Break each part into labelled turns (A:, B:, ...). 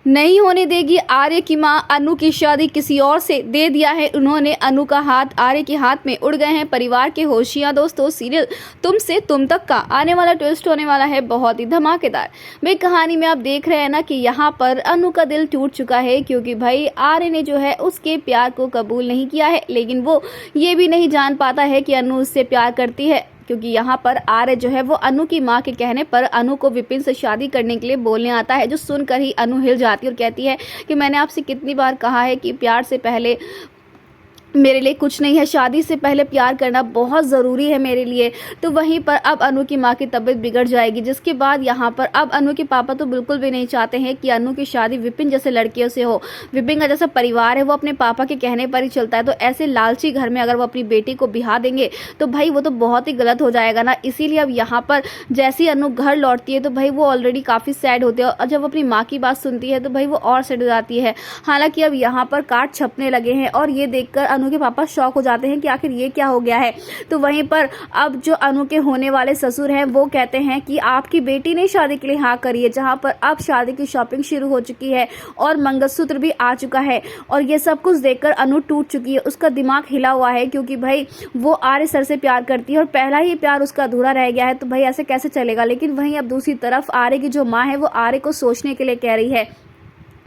A: नहीं होने देगी आर्य की मां। अनु की शादी किसी और से दे दिया है उन्होंने। अनु का हाथ आर्य के हाथ में उड़ गए हैं परिवार के होशियां। दोस्तों, सीरियल तुम से तुम तक का आने वाला ट्विस्ट होने वाला है बहुत ही धमाकेदार। भाई, कहानी में आप देख रहे हैं ना कि यहाँ पर अनु का दिल टूट चुका है, क्योंकि भाई आर्य ने जो है उसके प्यार को कबूल नहीं किया है, लेकिन वो ये भी नहीं जान पाता है कि अनु उससे प्यार करती है, क्योंकि यहाँ पर आर्य जो है वो अनु की माँ के कहने पर अनु को विपिन से शादी करने के लिए बोलने आता है, जो सुनकर ही अनु हिल जाती है और कहती है कि मैंने आपसे कितनी बार कहा है कि प्यार से पहले मेरे लिए कुछ नहीं है, शादी से पहले प्यार करना बहुत ज़रूरी है मेरे लिए। तो वहीं पर अब अनु की माँ की तबीयत बिगड़ जाएगी, जिसके बाद यहाँ पर अब अनु के पापा तो बिल्कुल भी नहीं चाहते हैं कि अनु की शादी विपिन जैसे लड़कियों से हो। विपिन का जैसा परिवार है वो अपने पापा के कहने पर ही चलता है, तो ऐसे लालची घर में अगर वो अपनी बेटी को बिहा देंगे तो भाई वो तो बहुत ही गलत हो जाएगा ना। इसीलिए अब यहाँ पर जैसी अनु घर लौटती है तो भाई वो ऑलरेडी काफ़ी सैड होती है, और जब अपनी माँ की बात सुनती है तो भाई वो और सैड हो जाती है। हालांकि अब यहाँ पर कार्ड छपने लगे हैं और ये देखकर अनु के पापा शॉक हो जाते हैं कि आखिर ये क्या हो गया है। तो वहीं पर अब जो अनु के होने वाले ससुर हैं वो कहते हैं कि आपकी बेटी ने शादी के लिए हाँ करी है, जहां पर अब शादी की शॉपिंग शुरू हो चुकी है और मंगलसूत्र भी आ चुका है। और ये सब कुछ देखकर अनु टूट चुकी है, उसका दिमाग हिला हुआ है, क्योंकि भाई वो आर्य सर से प्यार करती है और पहला ही प्यार उसका अधूरा रह गया है, तो भाई ऐसे कैसे चलेगा। लेकिन वहीं अब दूसरी तरफ आर्य की जो माँ है वो आर्य को सोचने के लिए कह रही है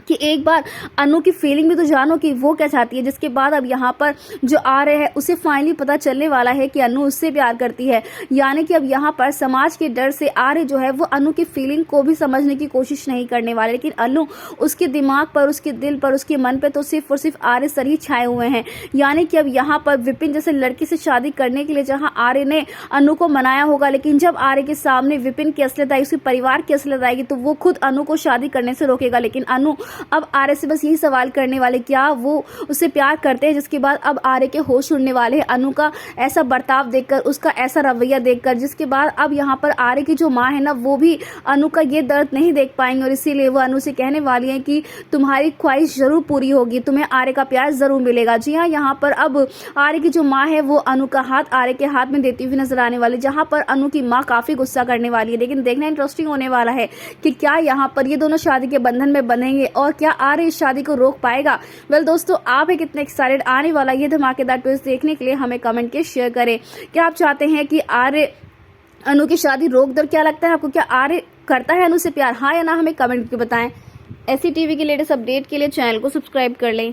A: कि एक बार अनु की फीलिंग भी तो जानो कि वो क्या चाहती है। जिसके बाद अब यहाँ पर जो आ रहे हैं उसे फाइनली पता चलने वाला है कि अनु उससे प्यार करती है, यानी कि अब यहाँ पर समाज के डर से आर्य जो है वो अनु की फीलिंग को भी समझने की कोशिश नहीं करने वाले, लेकिन अनु उसके दिमाग पर, उसके दिल पर, उसके मन पर तो सिर्फ और सिर्फ आर्य सर ही छाए हुए हैं। यानी कि अब यहाँ पर विपिन जैसे लड़की से शादी करने के लिए जहाँ आर्य ने अनु को मनाया होगा, लेकिन जब आर्य के सामने विपिन की असलियत आएगी, उसके परिवार की असलियत आएगी, तो वो खुद अनु को शादी करने से रोकेगा। लेकिन अनु अब आर्य से बस यही सवाल करने वाले, क्या वो उससे प्यार करते हैं। जिसके बाद अब आर्य के होश उड़ने वाले हैं अनु का ऐसा बर्ताव देखकर, उसका ऐसा रवैया देखकर। जिसके बाद अब यहाँ पर आर्य की जो माँ है ना वो भी अनु का ये दर्द नहीं देख पाएंगे, और इसीलिए वो अनु से कहने वाली है कि तुम्हारी ख्वाहिश जरूर पूरी होगी, तुम्हें आर्य का प्यार जरूर मिलेगा। जी हाँ, यहाँ पर अब आर्य की जो माँ है वो अनु का हाथ आर्य के हाथ में देती हुई नजर आने वाली, जहाँ पर अनु की माँ काफी गुस्सा करने वाली है। लेकिन देखना इंटरेस्टिंग होने वाला है कि क्या यहाँ पर ये दोनों शादी के बंधन में बंधेंगे और क्या आर्य इस शादी को रोक पाएगा। वेल दोस्तों, आप है कितने एक्साइटेड आने वाला ये धमाकेदार ट्विस्ट देखने के लिए, हमें कमेंट के शेयर करें। क्या आप चाहते हैं कि आर्य अनु की शादी रोक दे? क्या लगता है आपको, क्या आर्य करता है अनु से प्यार, हाँ या ना? हमें कमेंट करके बताएं। ऐसी टीवी के लेटेस्ट अपडेट के लिए चैनल को सब्सक्राइब कर लें।